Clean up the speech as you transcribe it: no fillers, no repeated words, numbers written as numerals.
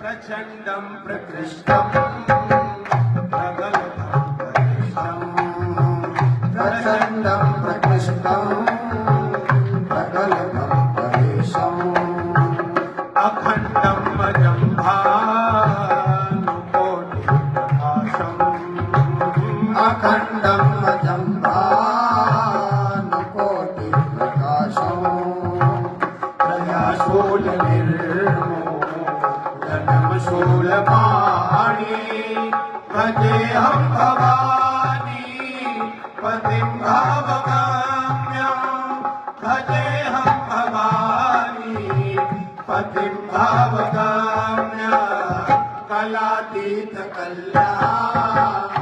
प्रचंडं प्रकृष्टं प्रगल्भं प्रचंडं प्रकृष्टं प्रगल्भं परेशम् अखंडं अजं भानुकोटिप्रकाशम् अखंडं अजं भानुकोटिप्रकाशम् शूलपाणि भजेऽहं भवानी पतिं भावगम्यं भजेऽहं भवानी पतिं भावगम्यं कलातीत कल्याण